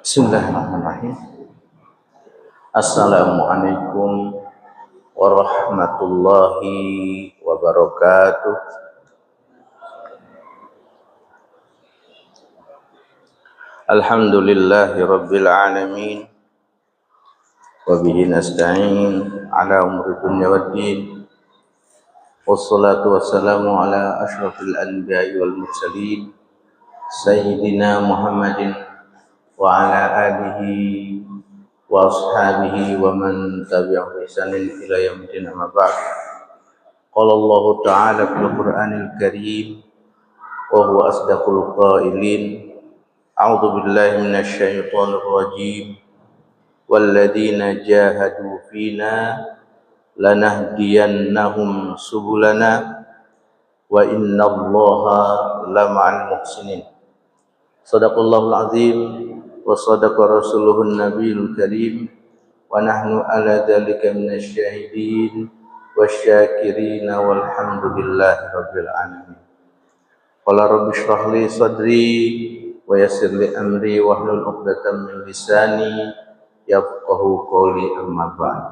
Bismillahirrahmanirrahim. Assalamualaikum warahmatullahi wabarakatuh. Alhamdulillahi rabbil alamin. Wa bihi nasta'in ala umuri dunya waddin. Wassalatu wassalamu ala asyrafil anbiya'i wal mursalin Sayyidina Muhammadin wa ala alihi wa ashabihi wa man tabi'ahu bi ihsanin ila yaumil amma ba'd. Qala Allah ta'ala fil Qur'anil Karim wa huwa asdaqul qailin. A'udzu billahi minasy syaithanir rajim. Walladzina jahadu fina lanahdiyannahum subulana wa innallaha lama'al muhsinin. Shadaqallahul azim wa sadaqa rasuluhun nabiyul karim wa nahnu ala dzalika minasy syahidin wasyakirin walhamdulillahi rabbil alamin. Qala rabbi shrah li sadri wa yassir li amri wahlul 'uqdatam min lisani yafqahu qawli, amma ba'd.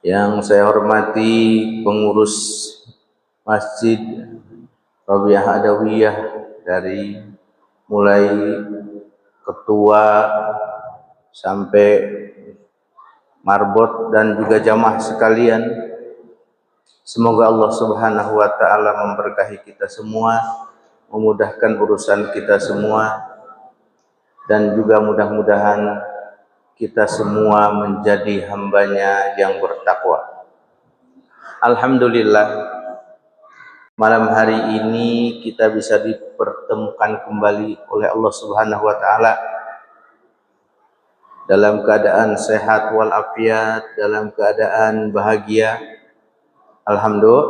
Yang saya hormati pengurus Masjid Rabi'ah Adawiyah, dari mulai ketua sampai marbot dan juga jamaah sekalian, semoga Allah Subhanahu wa taala memberkahi kita semua, memudahkan urusan kita semua, dan juga mudah-mudahan kita semua menjadi hambanya yang bertakwa. Alhamdulillah, malam hari ini kita bisa dipertemukan kembali oleh Allah Subhanahu wa taala dalam keadaan sehat walafiat, dalam keadaan bahagia. Alhamdulillah.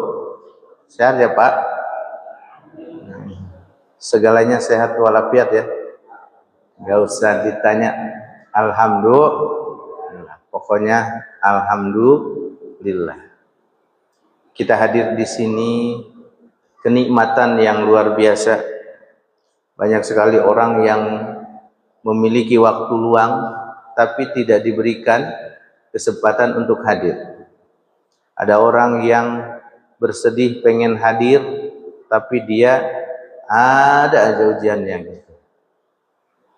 Sehat ya Pak? Segalanya sehat walafiat ya. Enggak usah ditanya. Alhamdulillah. Pokoknya alhamdulillah. Kita hadir di sini, kenikmatan yang luar biasa. Banyak sekali orang yang memiliki waktu luang tapi tidak diberikan kesempatan untuk hadir. Ada orang yang bersedih pengen hadir tapi dia ada aja ujiannya gitu.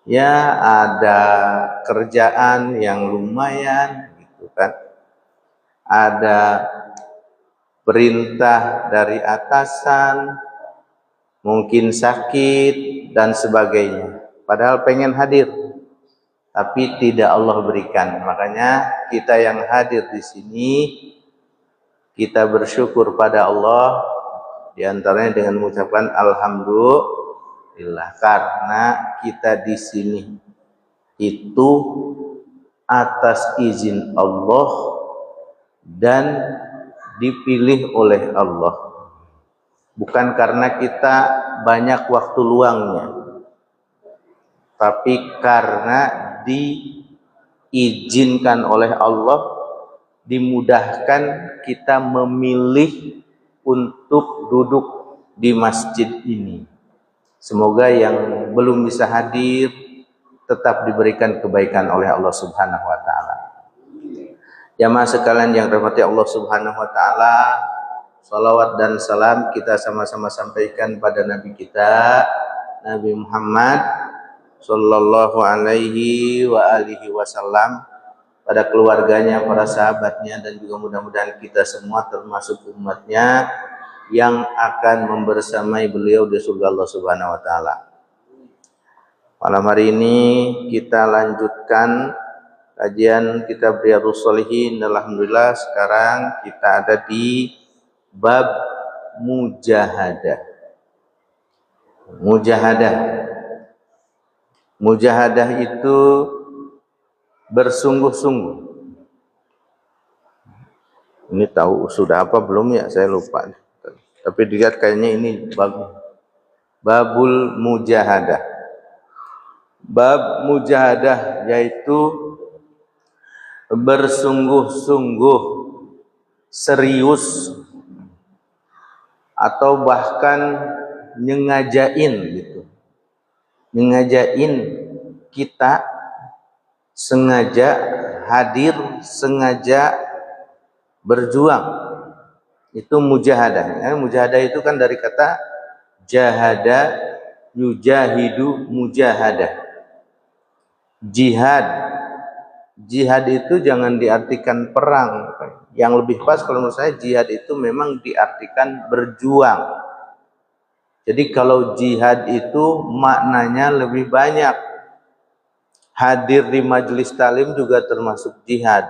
Ya, ada kerjaan yang lumayan gitu kan. Ada perintah dari atasan, mungkin sakit dan sebagainya. Padahal pengen hadir, tapi tidak Allah berikan. Makanya kita yang hadir di sini, kita bersyukur pada Allah, diantaranya dengan mengucapkan alhamdulillah, karena kita di sini itu atas izin Allah dan dipilih oleh Allah, bukan karena kita banyak waktu luangnya, tapi karena diizinkan oleh Allah, dimudahkan kita memilih untuk duduk di masjid ini. Semoga yang belum bisa hadir tetap diberikan kebaikan oleh Allah Subhanahu wa taala. Jamaah sekalian yang dirahmati Allah Subhanahu wa taala, salawat dan salam kita sama-sama sampaikan pada Nabi kita, Nabi Muhammad sallallahu alaihi wa alihi wasallam, pada keluarganya, para sahabatnya, dan juga mudah-mudahan kita semua termasuk umatnya yang akan membersamai beliau di surga Allah Subhanahu wa taala. Malam hari ini kita lanjutkan kajian kitab Riyadhus Shalihin. Alhamdulillah, sekarang kita ada di bab mujahadah. Mujahadah itu bersungguh-sungguh. Ini tahu sudah apa belum ya? Saya lupa. Tapi dilihat kayaknya ini bagus. Babul mujahadah. Bab mujahadah yaitu bersungguh-sungguh, serius, atau bahkan nyengajain gitu. Nyengajain kita sengaja hadir, sengaja berjuang. Itu mujahadah. Mujahadah itu kan dari kata jahada, yujahidu, mujahadah. Jihad. Jihad itu jangan diartikan perang. Yang lebih pas kalau menurut saya jihad itu memang diartikan berjuang. Jadi kalau jihad itu maknanya lebih banyak. Hadir di majelis talim juga termasuk jihad,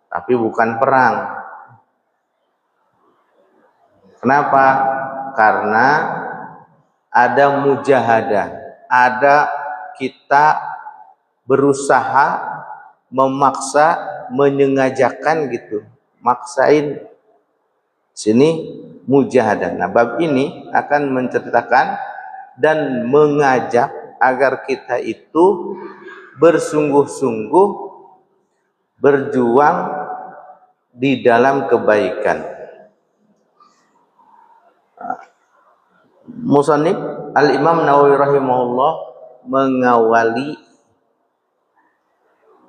tapi bukan perang. Kenapa? Karena ada mujahadah, ada kita berusaha memaksa, menyengajakan gitu, maksain. Sini mujahadah. Nah, bab ini akan menceritakan dan mengajak agar kita itu bersungguh-sungguh berjuang di dalam kebaikan. Musannif Al-Imam Nawawi rahimahullah mengawali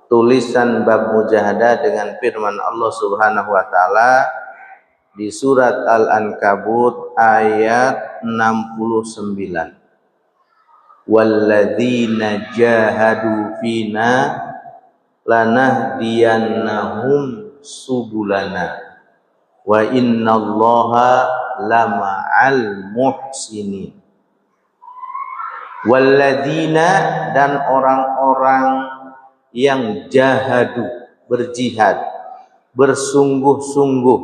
tulisan bab mujahadah dengan firman Allah Subhanahu wa taala di surat Al-Ankabut ayat 69. Walladzina jahadu fina lanahdiyannahum subulana wa innallaha lama'al muhsinin. Walladzina, dan orang-orang yang jahadu, berjihad, bersungguh-sungguh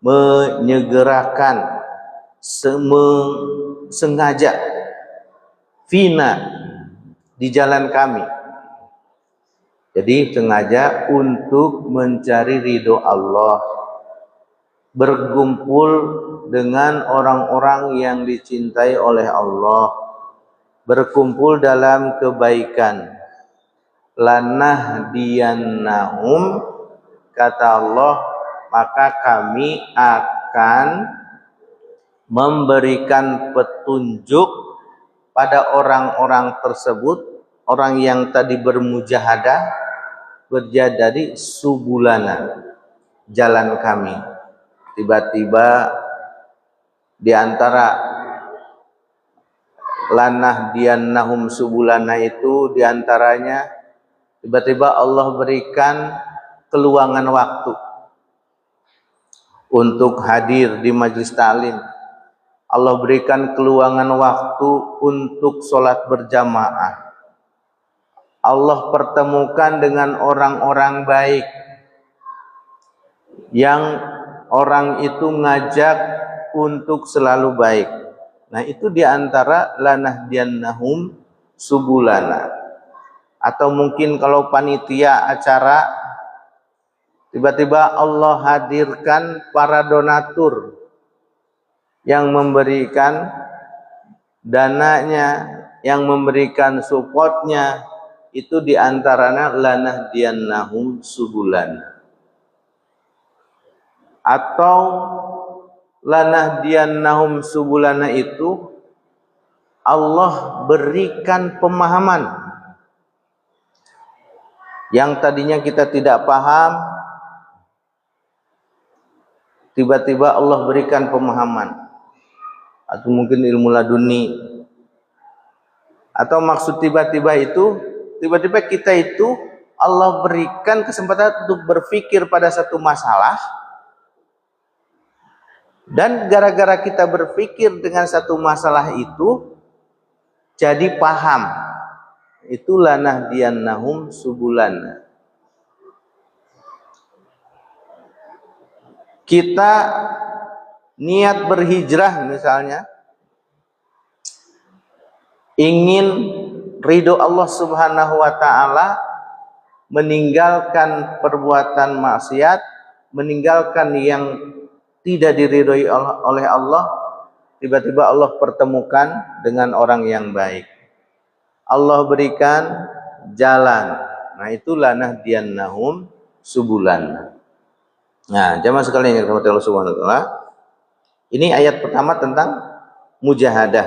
menyegerakan, sengaja fina, di jalan kami. Jadi sengaja untuk mencari ridho Allah, berkumpul dengan orang-orang yang dicintai oleh Allah, berkumpul dalam kebaikan. Lanahdiyannahum, kata Allah, maka kami akan memberikan petunjuk pada orang-orang tersebut, orang yang tadi bermujahadah, berjadari subulana, jalan kami. Tiba-tiba di antara lanahdiyannahum subulana itu, di antaranya tiba-tiba Allah berikan keluangan waktu untuk hadir di majelis ta'lim. Allah berikan keluangan waktu untuk sholat berjamaah. Allah pertemukan dengan orang-orang baik yang orang itu ngajak untuk selalu baik. Nah, itu diantara lanahdiyannahum subulana. Atau mungkin kalau panitia acara, tiba-tiba Allah hadirkan para donatur yang memberikan dananya, yang memberikan supportnya, itu diantaranya lanahdiyannahum subulana. Atau lanahdiyannahum subulana itu Allah berikan pemahaman yang tadinya kita tidak paham, tiba-tiba Allah berikan pemahaman. Atau mungkin ilmu laduni. Atau maksud tiba-tiba itu, tiba-tiba kita itu Allah berikan kesempatan untuk berpikir pada satu masalah, dan gara-gara kita berpikir dengan satu masalah itu jadi paham. Itu lanahdiyannahum subulana. Kita niat berhijrah misalnya, ingin ridho Allah Subhanahu wa ta'ala, meninggalkan perbuatan maksiat, meninggalkan yang tidak diridhoi oleh Allah. Tiba-tiba Allah pertemukan dengan orang yang baik, Allah berikan jalan. Nah, itu lanahdiyannahum subulan. Nah, jamaah sekalian yang dirahmati Allah Subhanahu wa taala, ini ayat pertama tentang mujahadah.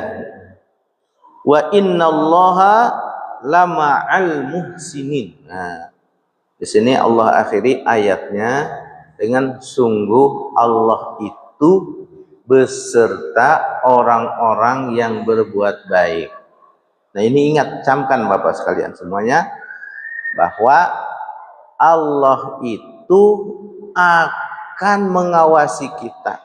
Wa innallaha lama'al muhsinin. Nah, di sini Allah akhiri ayatnya dengan sungguh Allah itu beserta orang-orang yang berbuat baik. Nah, ini ingat, camkan Bapak sekalian semuanya, bahwa Allah itu akan mengawasi kita,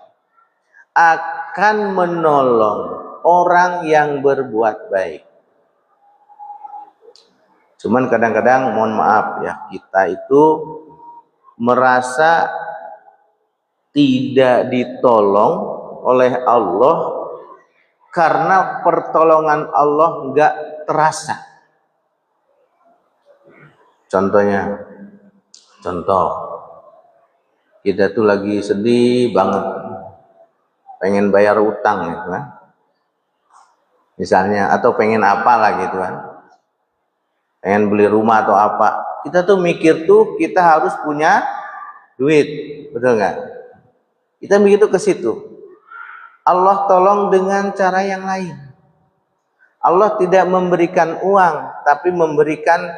akan menolong orang yang berbuat baik. Cuman kadang-kadang mohon maaf ya, kita itu merasa tidak ditolong oleh Allah karena pertolongan Allah enggak terasa. Contoh, kita tuh lagi sedih banget, pengen bayar utang gitu kan, misalnya, atau pengen apa lah gitu kan, pengen beli rumah atau apa, kita tuh mikir tuh kita harus punya duit, betul nggak? Kita mikir tuh ke situ. Allah tolong dengan cara yang lain. Allah tidak memberikan uang, tapi memberikan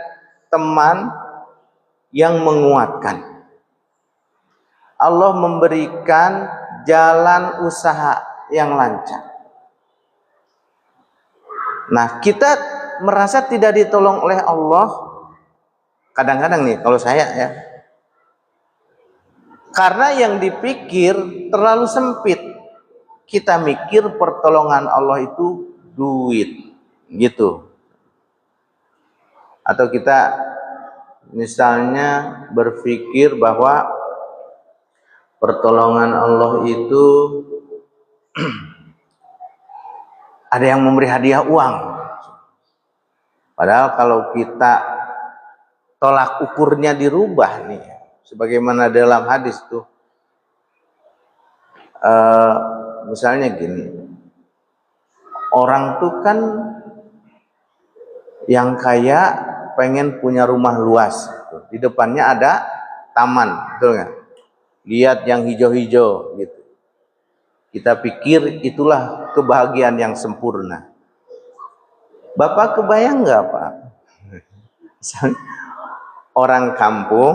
teman yang menguatkan. Allah memberikan jalan usaha yang lancar. Nah, kita merasa tidak ditolong oleh Allah. Kadang-kadang nih, kalau saya ya, karena yang dipikir terlalu sempit. Kita mikir pertolongan Allah itu duit, gitu. Atau kita misalnya berpikir bahwa pertolongan Allah itu ada yang memberi hadiah uang. Padahal kalau kita tolak ukurnya dirubah nih, sebagaimana dalam hadis tuh, misalnya gini, orang tuh kan yang kaya pengen punya rumah luas, di depannya ada taman, betul nggak? Lihat yang hijau-hijau gitu. Kita pikir itulah kebahagiaan yang sempurna. Bapak kebayang nggak Pak? Orang kampung,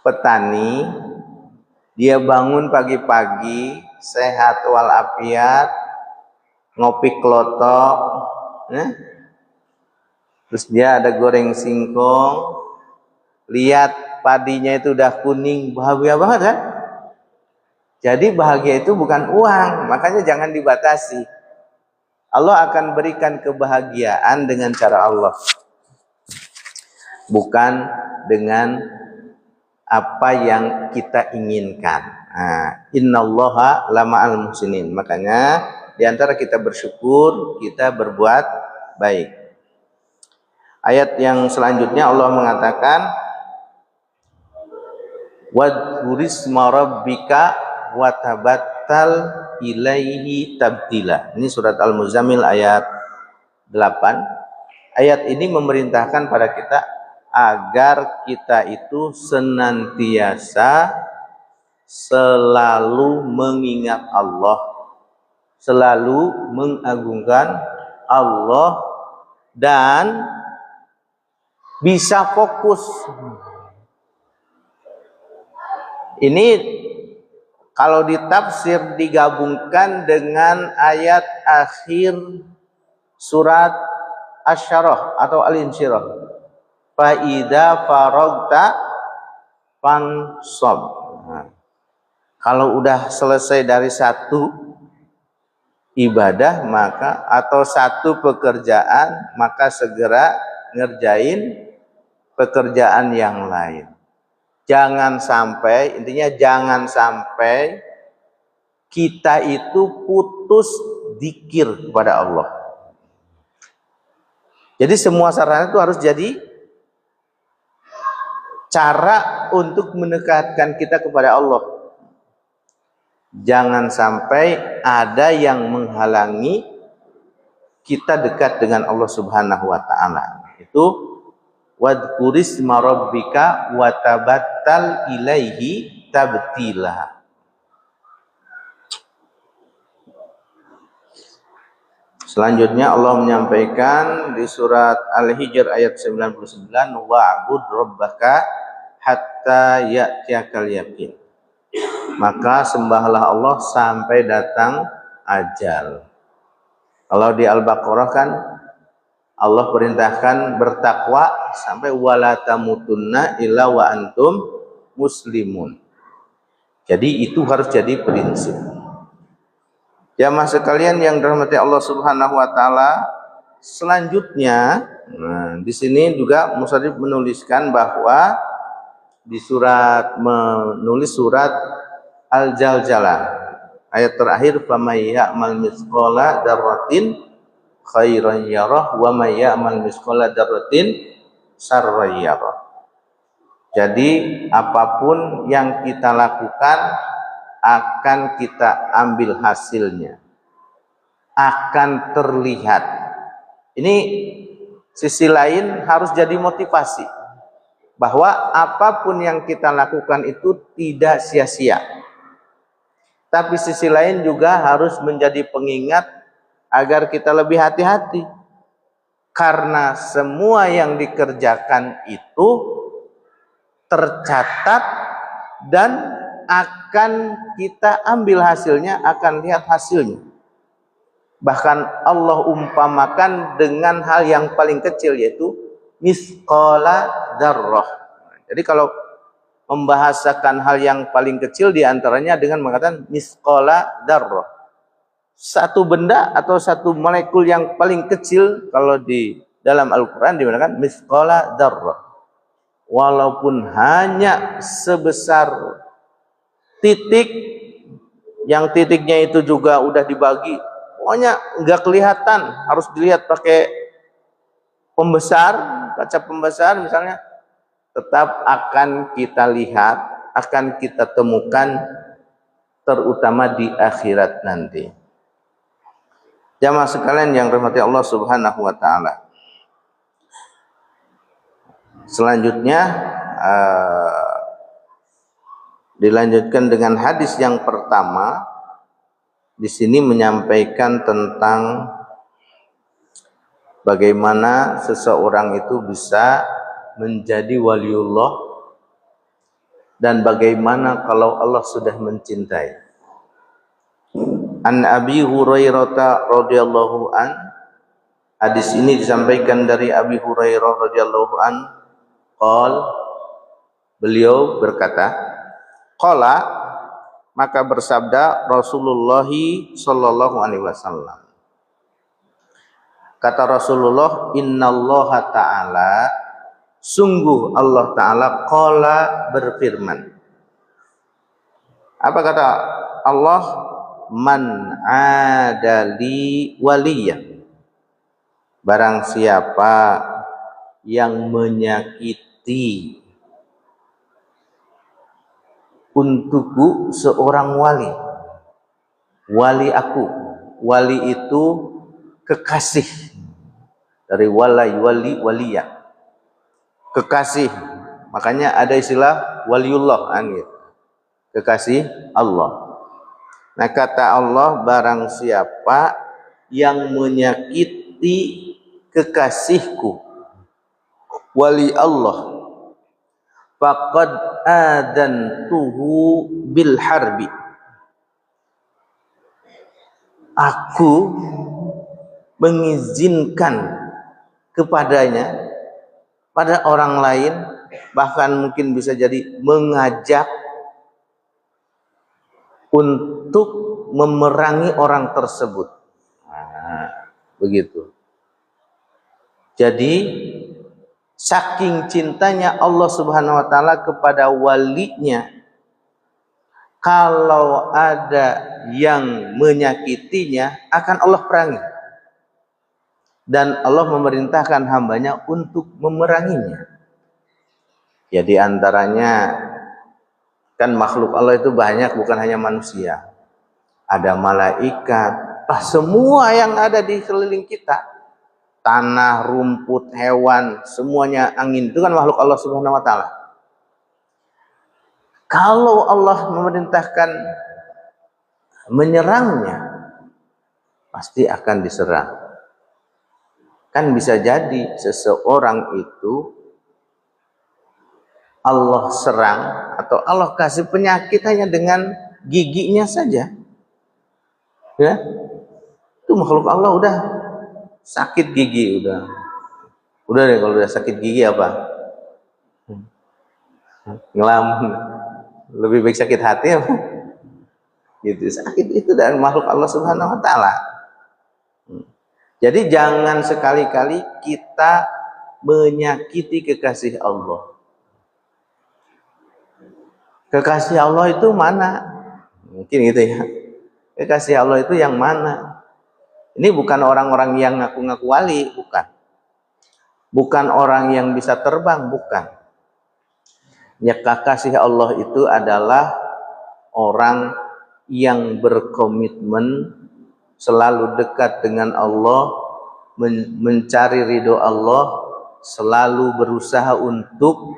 petani, dia bangun pagi-pagi, sehat walafiat, ngopi klotok, terus dia ada goreng singkong, lihat padinya itu udah kuning, bahagia banget kan? Jadi bahagia itu bukan uang, makanya jangan dibatasi. Allah akan berikan kebahagiaan dengan cara Allah, bukan dengan apa yang kita inginkan. Innallaha lama'al muhsinin. Makanya diantara kita bersyukur, kita berbuat baik. Ayat yang selanjutnya Allah mengatakan, wadhurisma rabbika watabattal ilaihi tabdila. Ini surat Al-Muzammil ayat 8. Ayat ini memerintahkan pada kita agar kita itu senantiasa selalu mengingat Allah, selalu mengagungkan Allah, dan bisa fokus. Ini kalau ditafsir digabungkan dengan ayat akhir surat Asy-Syarah atau Al-Insyirah. Fa idza faragta fansab. Kalau udah selesai dari satu ibadah maka atau satu pekerjaan, maka segera ngerjain pekerjaan yang lain. Jangan sampai, intinya jangan sampai kita itu putus dzikir kepada Allah. Jadi semua sarana itu harus jadi cara untuk mendekatkan kita kepada Allah. Jangan sampai ada yang menghalangi kita dekat dengan Allah Subhanahu wa taala. Itu wadhkurisma rabbika watabattal ilaihi tabtila. Selanjutnya Allah menyampaikan di surat Al-Hijr ayat 99, wa'bud rabbaka hatta ya'tiyakal yaqin. Maka sembahlah Allah sampai datang ajal. Kalau di Al-Baqarah kan Allah perintahkan bertakwa sampai wala tamutunna illa wa antum muslimun. Jadi itu harus jadi prinsip. Jamaah sekalian yang dirahmati Allah Subhanahu wa taala, selanjutnya di sini juga musannif menuliskan bahwa di menulis surat Al-Zalzalah ayat terakhir famay ya'mal mitsqala dzarratin khairan yarah wa may ya'mal mitsqala dzarratin syarran yarah. Jadi apapun yang kita lakukan akan kita ambil hasilnya, akan terlihat. Ini sisi lain harus jadi motivasi bahwa apapun yang kita lakukan itu tidak sia-sia. Tapi sisi lain juga harus menjadi pengingat agar kita lebih hati-hati, karena semua yang dikerjakan itu tercatat dan akan kita ambil hasilnya, akan lihat hasilnya. Bahkan Allah umpamakan dengan hal yang paling kecil, yaitu misqala dzarrah. Jadi kalau membahasakan hal yang paling kecil diantaranya dengan mengatakan misqala dzarrah. Satu benda atau satu molekul yang paling kecil, kalau di dalam Al-Quran digunakan misqala dzarrah. Walaupun hanya sebesar titik, yang titiknya itu juga udah dibagi, pokoknya nggak kelihatan, harus dilihat pakai pembesar, kaca pembesar misalnya, tetap akan kita lihat, akan kita temukan, terutama di akhirat nanti. Jamaah sekalian yang dirahmati Allah Subhanahu wa taala. Selanjutnya dilanjutkan dengan hadis yang pertama. Di sini menyampaikan tentang bagaimana seseorang itu bisa menjadi waliullah dan bagaimana kalau Allah sudah mencintai. An Abi Hurairah radhiyallahu an, hadis ini disampaikan dari Abi Hurairah radhiyallahu an, beliau berkata, qala, maka bersabda Rasulullah sallallahu alaihi wasallam. Kata Rasulullah, innallaha ta'ala, sungguh Allah Ta'ala qala, berfirman. Apa kata Allah? Man adali waliyan, barang siapa yang menyakiti untukku seorang wali. Wali aku. Wali itu kekasih. Dari walai, wali, waliya. Kekasih. Makanya ada istilah waliullah. Kekasih Allah. Nah kata Allah, barang siapa yang menyakiti kekasihku, wali Allah, faqad adantuhu bil harbi, aku mengizinkan kepadanya, pada orang lain, bahkan mungkin bisa jadi mengajak untuk memerangi orang tersebut. Begitu. Jadi saking cintanya Allah Subhanahu wa taala kepada walinya, kalau ada yang menyakitinya akan Allah perangi. Dan Allah memerintahkan hambanya untuk memeranginya. Ya di antaranya kan makhluk Allah itu banyak, bukan hanya manusia. Ada malaikat, semua yang ada di sekeliling kita. Tanah, rumput, hewan, semuanya, angin, itu kan makhluk Allah Subhanahu wa taala. Kalau Allah memerintahkan menyerangnya, pasti akan diserang. Kan bisa jadi seseorang itu Allah serang atau Allah kasih penyakit hanya dengan giginya saja. Ya, itu makhluk Allah udah sakit gigi udah. Udah deh kalau udah sakit gigi apa? Ngelamun. Lebih baik sakit hati apa? Gitu. Sakit itu dari makhluk Allah Subhanahu wa taala. Jadi jangan sekali-kali kita menyakiti kekasih Allah. Kekasih Allah itu mana? Mungkin gitu ya. Kekasih Allah itu yang mana? Ini bukan orang-orang yang ngaku-ngaku wali, bukan. Bukan orang yang bisa terbang, bukan. Ya, kekasih Allah itu adalah orang yang berkomitmen selalu dekat dengan Allah, mencari ridho Allah, selalu berusaha untuk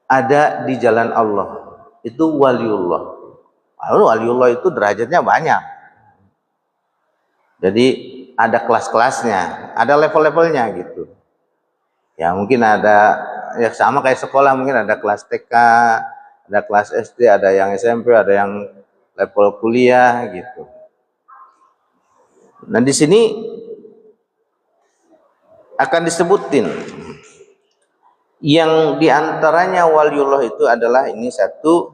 ada di jalan Allah. Itu waliullah. Waliullah itu derajatnya banyak. Jadi ada kelas-kelasnya, ada level-levelnya gitu. Ya mungkin ada, ya sama kayak sekolah, mungkin ada kelas TK, ada kelas SD, ada yang SMP, ada yang level kuliah gitu. Nah di sini akan disebutin yang diantaranya waliullah itu adalah ini satu,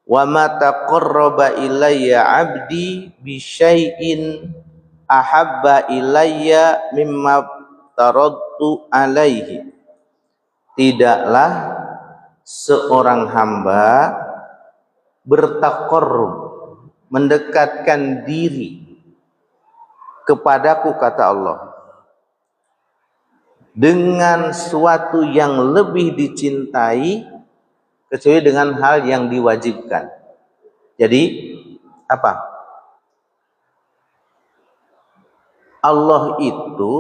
wa ma taqarraba ilayya 'abdi bi syai'in ahabba ilayya mimma taradtu alaihi. Tidaklah seorang hamba bertaqarrub, mendekatkan diri kepadaku, kata Allah, dengan suatu yang lebih dicintai kecuali dengan hal yang diwajibkan. Jadi apa? Allah itu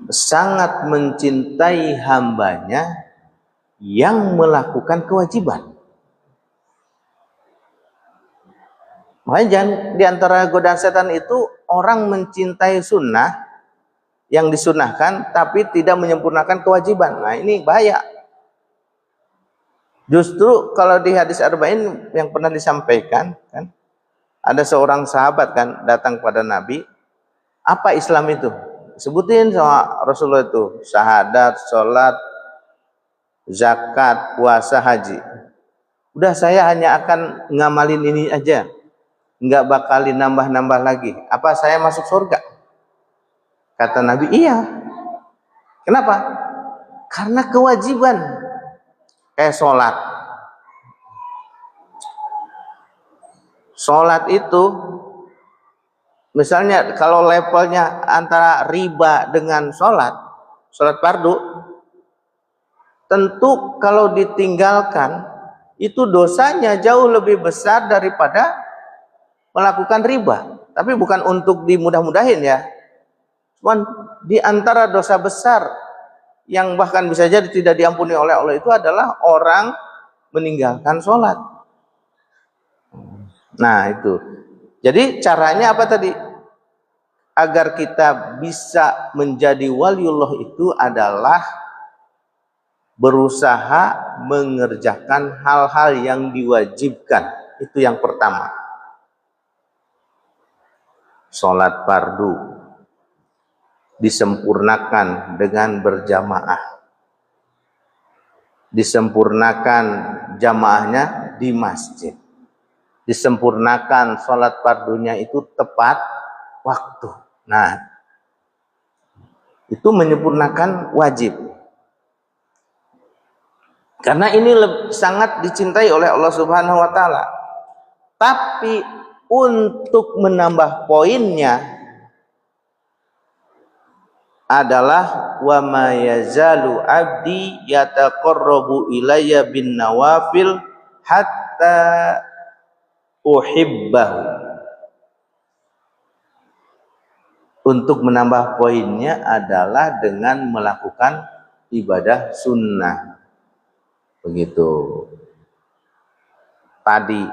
sangat mencintai hambanya yang melakukan kewajiban. Makanya jangan, di antara godaan setan itu orang mencintai sunnah yang disunahkan tapi tidak menyempurnakan kewajiban. Nah ini bahaya. Justru kalau di hadis arba'in yang pernah disampaikan kan, ada seorang sahabat kan datang pada Nabi, apa Islam itu? Sebutin sama Rasulullah itu, syahadat, sholat, zakat, puasa, haji. Udah, saya hanya akan ngamalin ini aja, nggak bakalin nambah-nambah lagi. Apa saya masuk surga? Kata Nabi, iya. Kenapa? Karena kewajiban. Kayak sholat. Sholat itu, misalnya kalau levelnya antara riba dengan sholat fardu, tentu kalau ditinggalkan, itu dosanya jauh lebih besar daripada melakukan riba. Tapi bukan untuk dimudah-mudahin ya. Cuman di antara dosa besar yang bahkan bisa jadi tidak diampuni oleh Allah itu adalah orang meninggalkan sholat. Nah itu. Jadi caranya apa tadi? Agar kita bisa menjadi waliullah itu adalah berusaha mengerjakan hal-hal yang diwajibkan. Itu yang pertama. Sholat fardu disempurnakan dengan berjamaah. Disempurnakan jamaahnya di masjid. Disempurnakan sholat fardunya itu tepat waktu. Nah, itu menyempurnakan wajib. Karena ini sangat dicintai oleh Allah Subhanahu wa taala. Tapi untuk menambah poinnya adalah wa ma yazalu abdi yataqarrabu ilayya bin nawafil hatta uhibbahu. Untuk menambah poinnya adalah dengan melakukan ibadah sunnah. Begitu. Tadi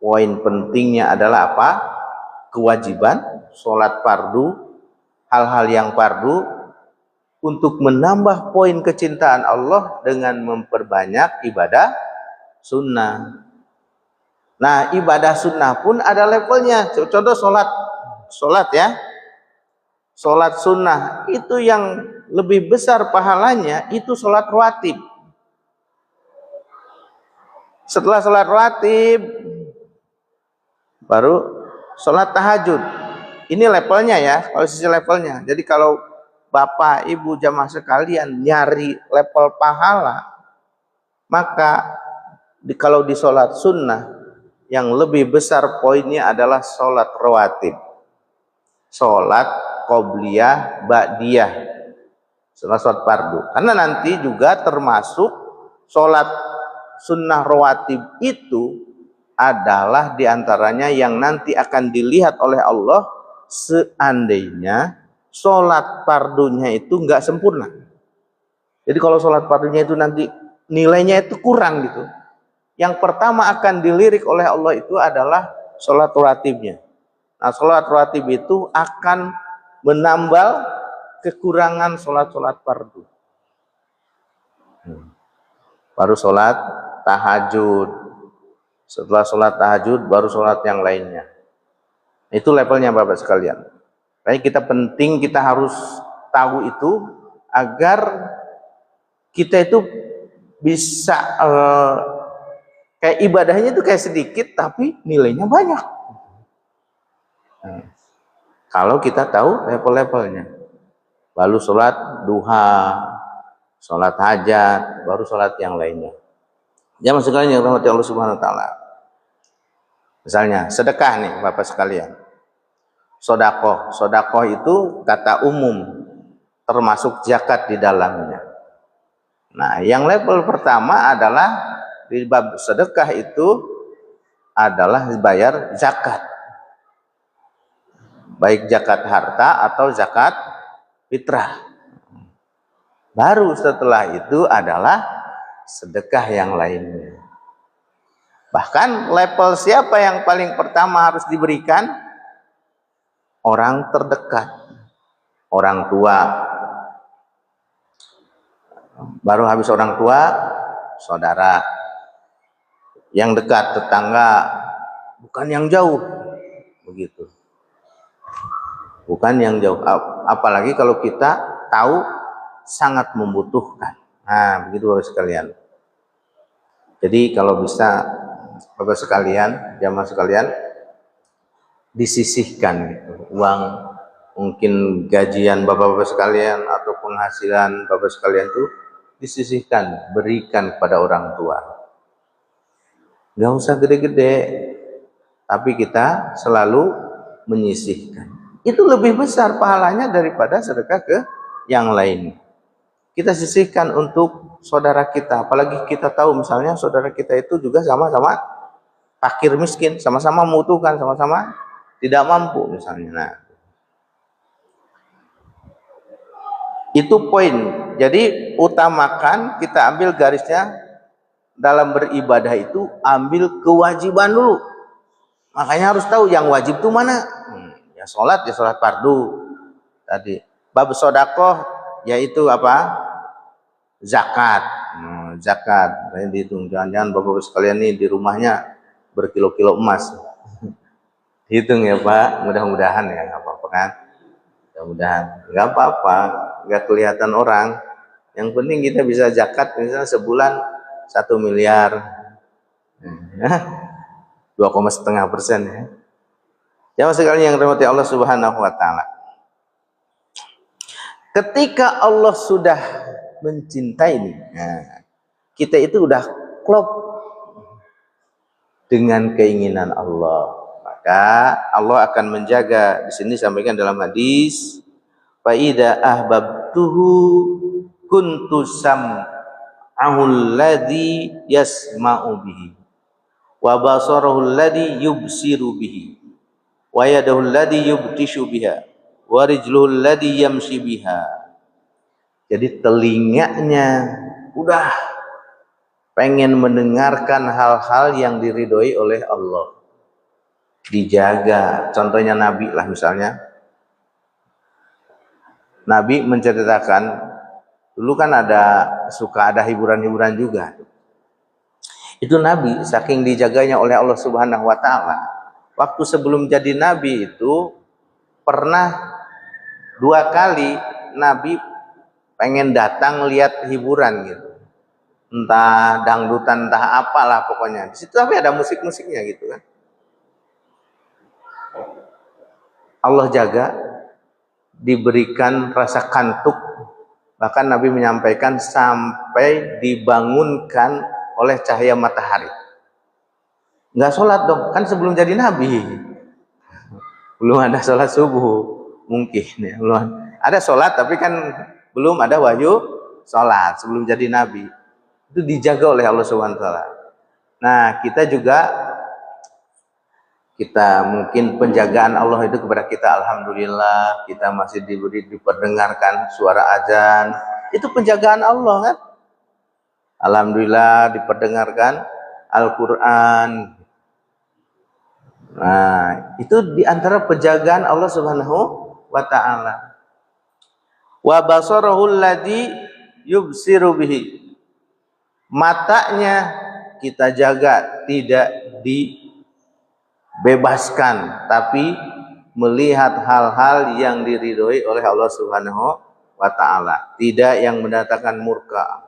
poin pentingnya adalah apa? Kewajiban, sholat fardu, hal-hal yang fardu untuk menambah poin kecintaan Allah dengan memperbanyak ibadah sunnah. Nah, ibadah sunnah pun ada levelnya. Contoh sholat ya. Sholat sunnah itu yang lebih besar pahalanya itu sholat rawatib. Setelah sholat rawatib baru sholat tahajud. Ini levelnya ya, kalau sisi levelnya. Jadi kalau Bapak, Ibu, jamaah sekalian nyari level pahala, maka kalau di sholat sunnah yang lebih besar poinnya adalah sholat rawatib, sholat qobliyah, ba'diyah, sholat fardu. Karena nanti juga termasuk sholat sunnah rawatib itu adalah diantaranya yang nanti akan dilihat oleh Allah seandainya sholat fardunya itu nggak sempurna. Jadi kalau sholat fardunya itu nanti nilainya itu kurang gitu, yang pertama akan dilirik oleh Allah itu adalah sholat rawatibnya. Nah, sholat rawatib itu akan menambal kekurangan sholat-sholat fardu. Baru sholat tahajud. Setelah sholat tahajud baru sholat yang lainnya. Itu levelnya Bapak sekalian. Jadi kita harus tahu itu agar kita itu bisa kayak ibadahnya itu kayak sedikit tapi nilainya banyak. Kalau kita tahu level-levelnya. Lalu sholat duha, sholat hajat, baru sholat yang lainnya. Jamaah sekalian yang rahmati Allah Subhanahu wa taala. Misalnya sedekah nih Bapak sekalian. Sodakoh itu kata umum, termasuk zakat di dalamnya. Nah, yang level pertama adalah di bab sedekah itu adalah bayar zakat. Baik zakat harta atau zakat fitrah. Baru setelah itu adalah sedekah yang lainnya. Bahkan level siapa yang paling pertama harus diberikan? Orang terdekat, orang tua. Baru habis orang tua, saudara. Yang dekat, tetangga, bukan yang jauh. Begitu. Bukan yang jauh. Apalagi kalau kita tahu sangat membutuhkan. Nah, begitu Bapak sekalian. Jadi kalau bisa Bapak sekalian, jamaah sekalian, disisihkan gitu. Uang mungkin gajian Bapak-bapak sekalian atau penghasilan Bapak sekalian itu disisihkan, berikan kepada orang tua. Nggak usah gede-gede, tapi kita selalu menyisihkan. Itu lebih besar pahalanya daripada sedekah ke yang lain. Kita sisihkan untuk saudara kita, apalagi kita tahu misalnya saudara kita itu juga sama-sama fakir miskin, sama-sama membutuhkan, sama-sama tidak mampu misalnya. Nah, itu poin. Jadi utamakan, kita ambil garisnya dalam beribadah itu ambil kewajiban dulu. Makanya harus tahu yang wajib itu mana. Ya sholat fardu. Tadi bab sodakoh yaitu apa? Zakat. Zakat. Nah, dihitung. Jangan-jangan Bapak sekalian nih di rumahnya berkilo-kilo emas. Hitung ya Pak, mudah-mudahan ya, nggak apa-apa kan? Mudah-mudahan, nggak apa-apa, nggak kelihatan orang. Yang penting kita bisa zakat misalnya sebulan 1 miliar, 2,5% ya. Jamaah sekalian yang dirahmati Allah Subhanahu wa taala. Ketika Allah sudah mencintai nih, nah, kita itu udah klop dengan keinginan Allah. Maka Allah akan menjaga. Di sini disampaikan dalam hadis, fa idza ahbabtuhu kuntu sam'ahu alladhi yasma'u bihi wa basarahu alladhi yubsiru bihi wa yadahu alladhi yubtishu biha wa rijluhu alladhi yamshi biha. Jadi telinganya udah pengen mendengarkan hal-hal yang diridhoi oleh Allah, dijaga. Contohnya Nabi lah misalnya, Nabi menceritakan, dulu kan suka ada hiburan-hiburan juga. Itu Nabi saking dijaganya oleh Allah Subhanahu wa taala. Waktu sebelum jadi nabi itu pernah 2 kali Nabi pengen datang lihat hiburan gitu. Entah dangdutan, entah apalah pokoknya. Di situ tapi ada musik-musiknya gitu kan. Allah jaga, diberikan rasa kantuk, bahkan Nabi menyampaikan sampai dibangunkan oleh cahaya matahari. Nggak sholat dong, kan sebelum jadi Nabi. Belum ada sholat subuh, mungkin ya. Belum ada sholat, tapi kan belum ada wahyu sholat sebelum jadi Nabi. Itu dijaga oleh Allah Subhanahu wa taala. Nah, kita mungkin penjagaan Allah itu kepada kita, alhamdulillah kita masih diperdengarkan suara azan. Itu penjagaan Allah kan? Alhamdulillah diperdengarkan Al-Qur'an. Nah, itu diantara penjagaan Allah Subhanahu wa ta'ala. Wa basarahu alladhi yubsiru bihi. Matanya kita jaga, tidak dibebaskan, tapi melihat hal-hal yang diridhoi oleh Allah Subhanahu wa ta'ala, tidak yang mendatangkan murka.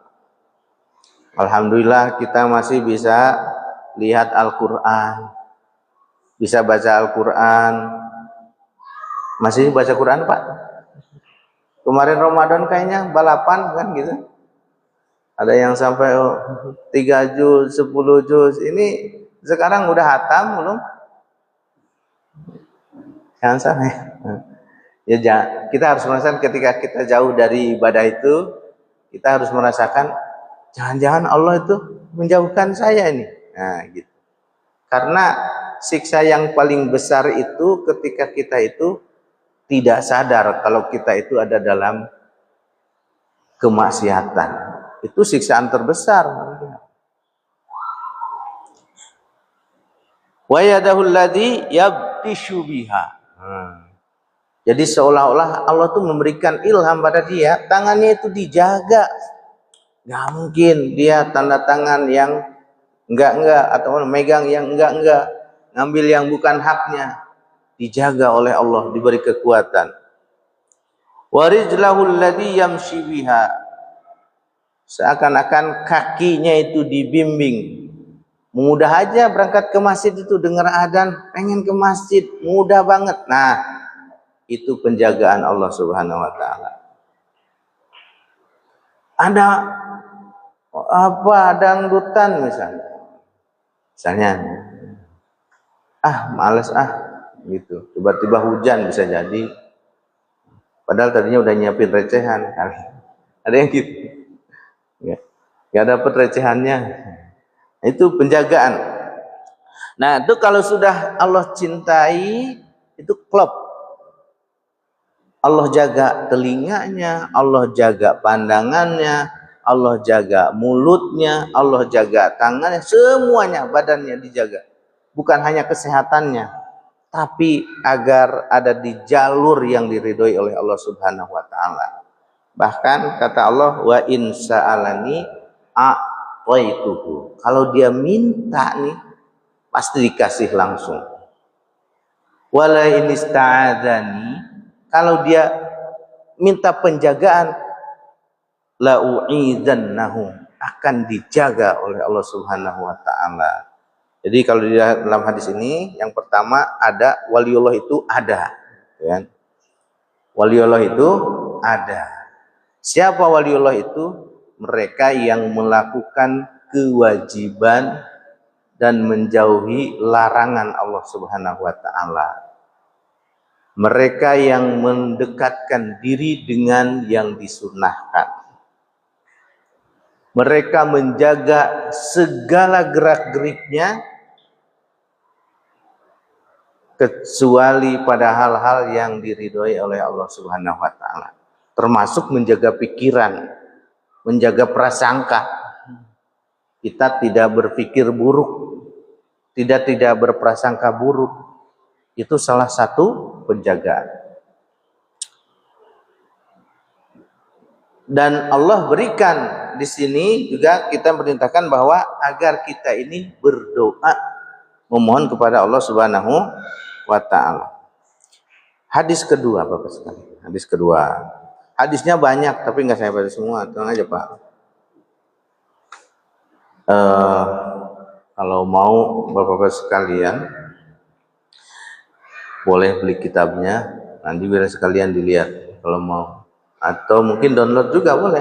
Alhamdulillah kita masih bisa lihat Al-Qur'an, bisa baca Al-Qur'an. Masih baca Quran, Pak? Kemarin Ramadan kayaknya balapan kan gitu. Ada yang sampai 3 juz, 10 juz. Ini sekarang udah hatam belum? Jangan sampai. Ya, kita harus merasakan ketika kita jauh dari ibadah itu, kita harus merasakan jangan-jangan Allah itu menjauhkan saya ini. Nah, gitu. Karena siksa yang paling besar itu ketika kita itu tidak sadar kalau kita itu ada dalam kemaksiatan. Itu siksaan terbesar. Wa yadahu alladhi yabtishu biha. Jadi seolah-olah Allah tuh memberikan ilham pada dia, tangannya itu dijaga. Gak mungkin dia tanda tangan yang enggak atau megang yang enggak, ngambil yang bukan haknya. Dijaga oleh Allah, diberi kekuatan. Warijlahu alladhi yamshi biha. Seakan-akan kakinya itu dibimbing. Mudah aja berangkat ke masjid itu, dengar adzan, pengen ke masjid, mudah banget. Nah, itu penjagaan Allah Subhanahu wa taala. Ada dangdutan misalnya. Males gitu. Tiba-tiba hujan bisa jadi. Padahal tadinya udah nyiapin recehan kali. Ada yang gitu. Nggak dapat recehannya. Itu penjagaan. Nah, itu kalau sudah Allah cintai, itu klop. Allah jaga telinganya, Allah jaga pandangannya, Allah jaga mulutnya, Allah jaga tangannya, semuanya badannya dijaga. Bukan hanya kesehatannya, tapi agar ada di jalur yang diridhoi oleh Allah Subhanahu wa taala. Bahkan kata Allah, wa in sa'alani a'taituhu. Kalau dia minta nih, pasti dikasih langsung. Wala in ista'adzani, kalau dia minta penjagaan, la u'idzannahu, akan dijaga oleh Allah Subhanahu wa taala. Jadi kalau di dalam hadis ini, yang pertama ada waliullah itu ada, ya. Waliullah itu ada. Siapa waliullah itu? Mereka yang melakukan kewajiban dan menjauhi larangan Allah Subhanahu wa taala. Mereka yang mendekatkan diri dengan yang disunnahkan. Mereka menjaga segala gerak-geriknya kecuali pada hal-hal yang diridhoi oleh Allah Subhanahu wa taala. Termasuk menjaga pikiran, menjaga prasangka. Kita tidak berpikir buruk, tidak berprasangka buruk. Itu salah satu penjagaan. Dan Allah berikan di sini juga kita perintahkan bahwa agar kita ini berdoa memohon kepada Allah Subhanahu wa taala. Hadis kedua Bapak sekalian. Hadis kedua. Hadisnya banyak tapi nggak saya baca semua. Tenang aja Pak. Kalau mau Bapak sekalian boleh beli kitabnya, nanti biar sekalian dilihat kalau mau. Atau mungkin download juga boleh.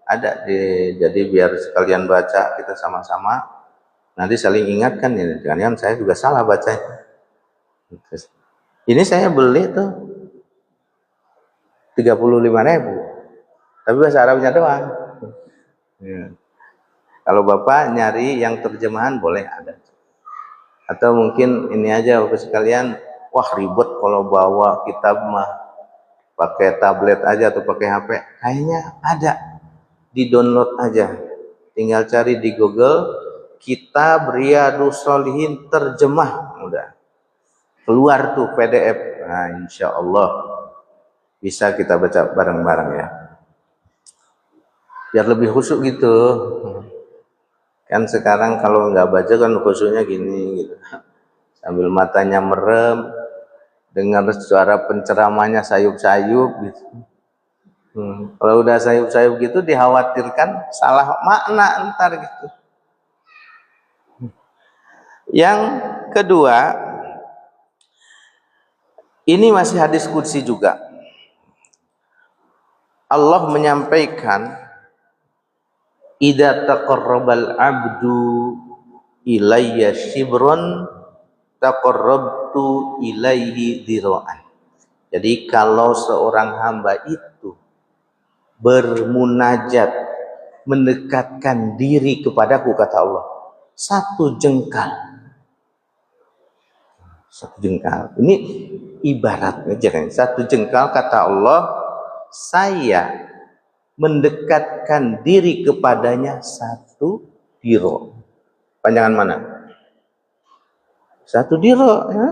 Ada jadi biar sekalian baca kita sama-sama. Nanti saling ingatkan ya. Jangan saya juga salah bacanya. Ini saya beli tuh 35.000. Tapi bahasa Arabnya doang. Ya. Kalau Bapak nyari yang terjemahan boleh ada. Atau mungkin ini aja Bapak sekalian, wah ribet kalau bawa kitab mah pakai tablet aja atau pakai HP. Kayaknya ada. Di-download aja. Tinggal cari di Google Kitab Riyadhus Shalihin terjemah. Udah. Keluar tuh PDF. Nah, insya Allah bisa kita baca bareng-bareng ya. Biar lebih khusyuk gitu. Kan sekarang kalau nggak baca kan khusyuknya gini gitu. Sambil matanya merem, dengar suara penceramahnya sayup-sayup gitu. Kalau udah sayup-sayup gitu dikhawatirkan salah makna ntar gitu. Yang kedua, ini masih hadis qudsi juga. Allah menyampaikan, idza taqarrabal abdu ilayya shibran taqarrabtu ilaihi dhira'an. Jadi kalau seorang hamba itu bermunajat, mendekatkan diri kepadaku, kata Allah, satu jengkal. Ini ibaratnya jangan satu jengkal, kata Allah, saya mendekatkan diri kepadanya satu diro. Panjangan mana? Satu diro ya.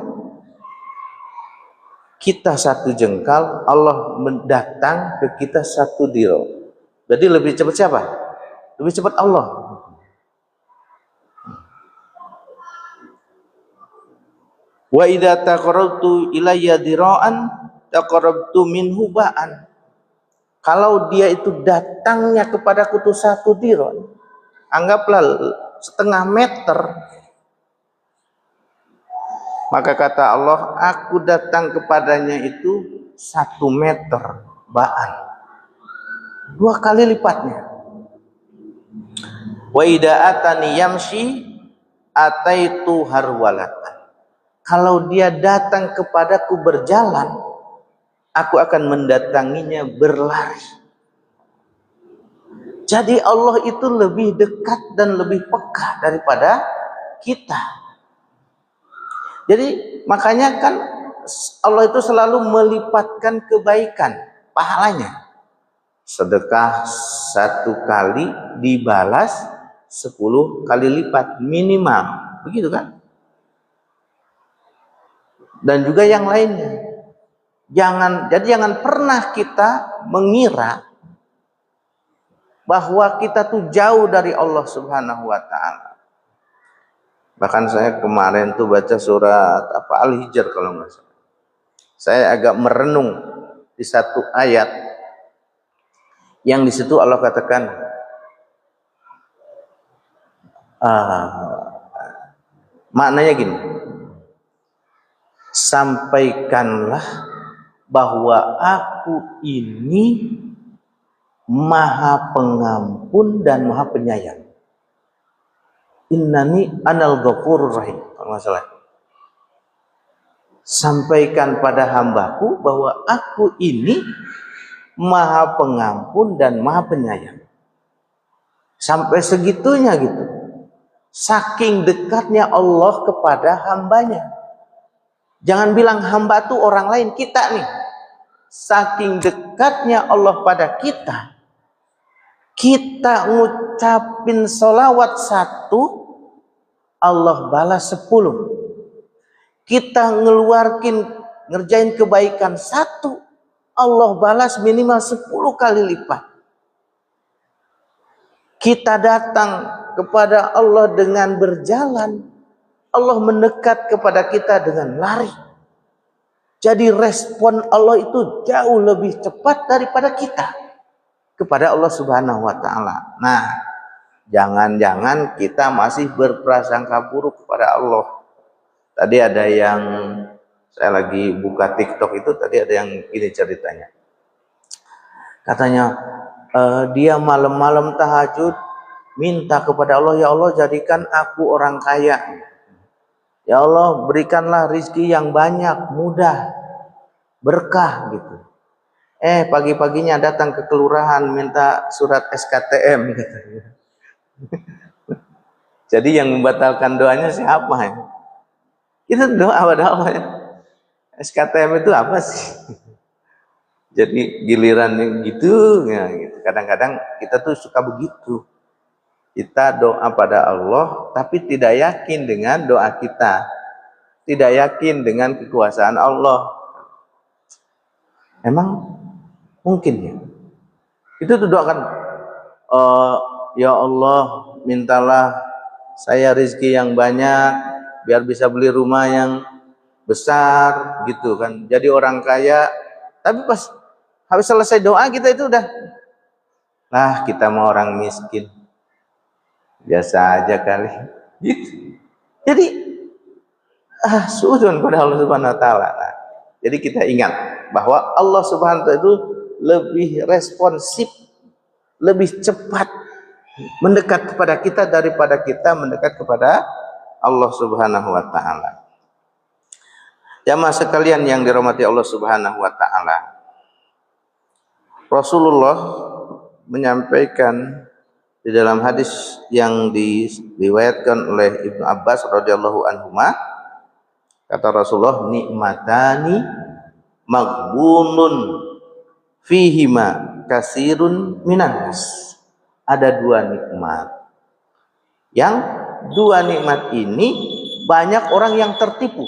Kita satu jengkal, Allah mendatang ke kita satu diro. Jadi lebih cepat siapa? Lebih cepat Allah. Wa idza taqarrabtu ilayya dira'an taqarrabtu minhu ba'an. Kalau dia itu datangnya kepadaku tuh satu diron, anggaplah setengah meter, maka kata Allah, aku datang kepadanya itu 1 meter ba'an, 2 kali lipatnya. Wa idza atani yamshi ataitu harwalatan. Kalau dia datang kepadaku berjalan, aku akan mendatanginya berlari. Jadi Allah itu lebih dekat dan lebih peka daripada kita. Jadi makanya kan Allah itu selalu melipatkan kebaikan, pahalanya. Sedekah 1 kali dibalas 10 kali lipat minimal. Begitu kan? Dan juga yang lainnya. Jangan pernah kita mengira bahwa kita tuh jauh dari Allah Subhanahu wa taala. Bahkan saya kemarin tuh baca surat Al-Hijr kalau nggak salah. Saya agak merenung di satu ayat yang di situ Allah katakan, maknanya gini, sampaikanlah bahwa aku ini Maha Pengampun dan Maha Penyayang. Innani anal ghafurur rahim. Masalah. Sampaikan pada hambaku bahwa aku ini Maha Pengampun dan Maha Penyayang. Sampai segitunya gitu. Saking dekatnya Allah kepada hambanya. Jangan bilang hamba tuh orang lain, kita nih. Saking dekatnya Allah pada kita, kita ngucapin sholawat 1, Allah balas 10. Kita ngerjain kebaikan 1, Allah balas minimal 10 kali lipat. Kita datang kepada Allah dengan berjalan, Allah mendekat kepada kita dengan lari. Jadi respon Allah itu jauh lebih cepat daripada kita kepada Allah Subhanahu wa taala. Nah, jangan-jangan kita masih berprasangka buruk kepada Allah. Tadi ada yang, saya lagi buka TikTok itu, tadi ada yang ini ceritanya. Katanya dia malam-malam tahajud minta kepada Allah, ya Allah jadikan aku orang kaya. Ya Allah berikanlah rizki yang banyak, mudah, berkah gitu. Pagi-paginya datang ke kelurahan minta surat SKTM gitu. Jadi yang membatalkan doanya siapa ya? Kita doa pada Allah ya. SKTM itu apa sih? Jadi giliran gitu ya gitu. Kadang-kadang kita tuh suka begitu. Kita doa pada Allah tapi tidak yakin dengan doa kita. Tidak yakin dengan kekuasaan Allah. Emang mungkin ya? Itu tuh doakan, ya Allah mintalah saya rezeki yang banyak biar bisa beli rumah yang besar gitu kan. Jadi orang kaya. Tapi pas habis selesai doa kita itu udah, kita mau orang miskin. Biasa aja kali. Gitu. Jadi suudun pada Allah Subhanahu wa taala. Nah, jadi kita ingat bahwa Allah Subhanahu wa taala itu lebih responsif, lebih cepat mendekat kepada kita daripada kita mendekat kepada Allah Subhanahu wa taala. Jamaah sekalian yang dirahmati Allah Subhanahu wa taala. Rasulullah menyampaikan di dalam hadis yang diriwayatkan oleh Ibnu Abbas radhiyallahu anhuma, kata Rasulullah, nikmatani maghbunun fihima kasirun minan nas. Ada dua nikmat. Yang dua nikmat ini banyak orang yang tertipu.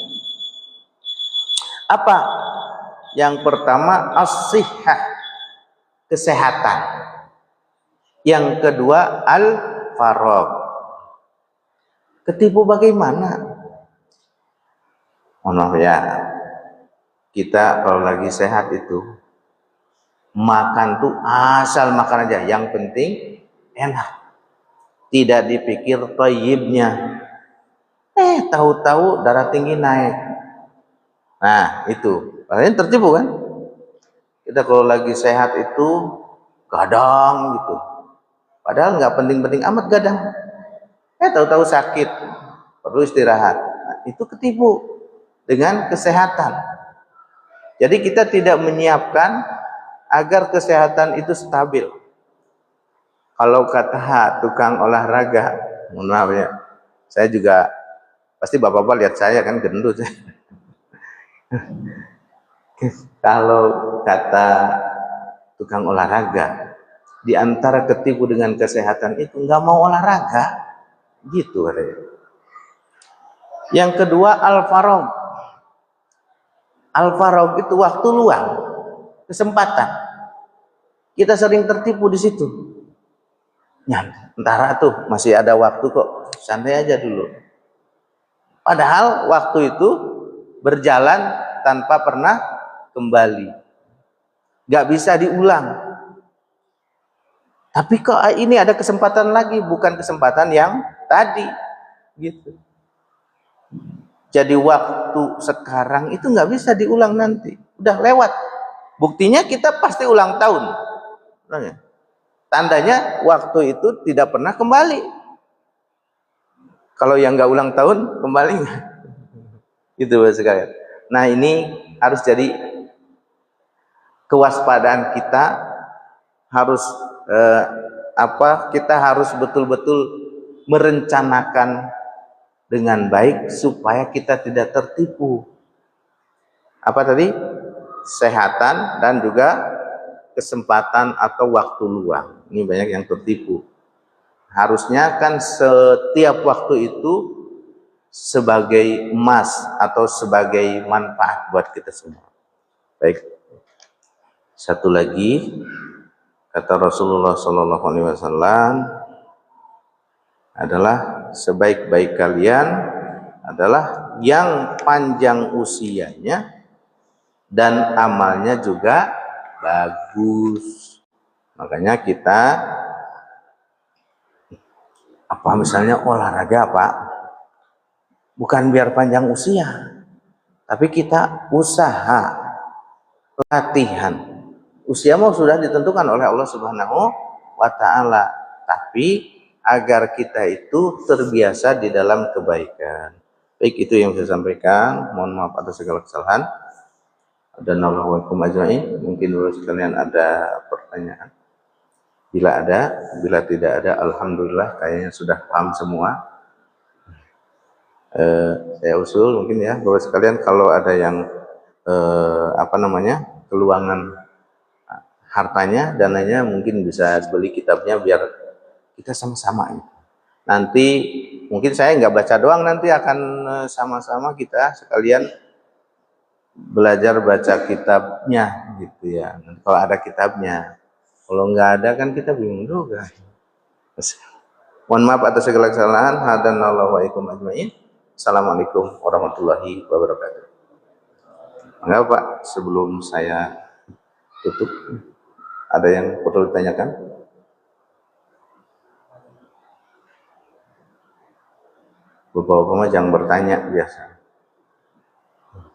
Apa? Yang pertama as-sihhah, kesehatan. Yang kedua al-faragh. Ketipu bagaimana? Mohon maaf ya, kita kalau lagi sehat itu makan tuh asal makan aja, yang penting enak, tidak dipikir thayyibnya. Tahu-tahu darah tinggi naik. Nah itu kalian tertipu kan? Kita kalau lagi sehat itu gadang gitu, padahal nggak penting-penting amat gadang. Tahu-tahu sakit, perlu istirahat. Nah, itu ketipu dengan kesehatan. Jadi kita tidak menyiapkan agar kesehatan itu stabil. Kalau kata tukang olahraga, mohon maaf ya, saya juga pasti bapak-bapak lihat saya kan gendut. Kalau kata tukang olahraga, di antara ketipu dengan kesehatan itu nggak mau olahraga, gitu katanya. Yang kedua al-faragh. Al-faragh itu waktu luang, kesempatan. Kita sering tertipu di situ. Ya, ntar tuh masih ada waktu kok, santai aja dulu. Padahal waktu itu berjalan tanpa pernah kembali, nggak bisa diulang. Tapi kok ini ada kesempatan lagi, bukan kesempatan yang tadi, gitu. Jadi waktu sekarang itu nggak bisa diulang nanti, udah lewat. Buktinya kita pasti ulang tahun. Tandanya waktu itu tidak pernah kembali. Kalau yang nggak ulang tahun kembali nggak? Gitu sekalian. Nah ini harus jadi kewaspadaan kita, harus kita harus betul-betul merencanakan dengan baik supaya kita tidak tertipu. Apa tadi? Kesehatan dan juga kesempatan atau waktu luang. Ini banyak yang tertipu. Harusnya kan setiap waktu itu sebagai emas atau sebagai manfaat buat kita semua. Baik. Satu lagi kata Rasulullah SAW, adalah sebaik-baik kalian adalah yang panjang usianya dan amalnya juga bagus. Makanya kita misalnya olahraga Pak, bukan biar panjang usia, tapi kita usaha latihan. Usia mau sudah ditentukan oleh Allah Subhanahu wa taala, tapi agar kita itu terbiasa di dalam kebaikan. Baik, itu yang saya sampaikan. Mohon maaf atas segala kesalahan. Dan Assalamualaikum ajma'in. Mungkin dulu sekalian ada pertanyaan. Bila ada, bila tidak ada, alhamdulillah kayaknya sudah paham semua. Saya usul mungkin ya, Bapak sekalian, kalau ada yang keluangan hartanya, dananya, mungkin bisa beli kitabnya biar kita sama-sama. Nanti mungkin saya nggak baca doang, nanti akan sama-sama kita sekalian belajar baca kitabnya gitu ya. Kalau ada kitabnya, kalau nggak ada kan kita bingung juga. Mohon maaf atas segala kesalahan. Hadanallahu wa ikum ajmain. Assalamualaikum warahmatullahi wabarakatuh. Enggak Pak, sebelum saya tutup, ada yang perlu ditanyakan? Bapak-bapak jangan bertanya biasa.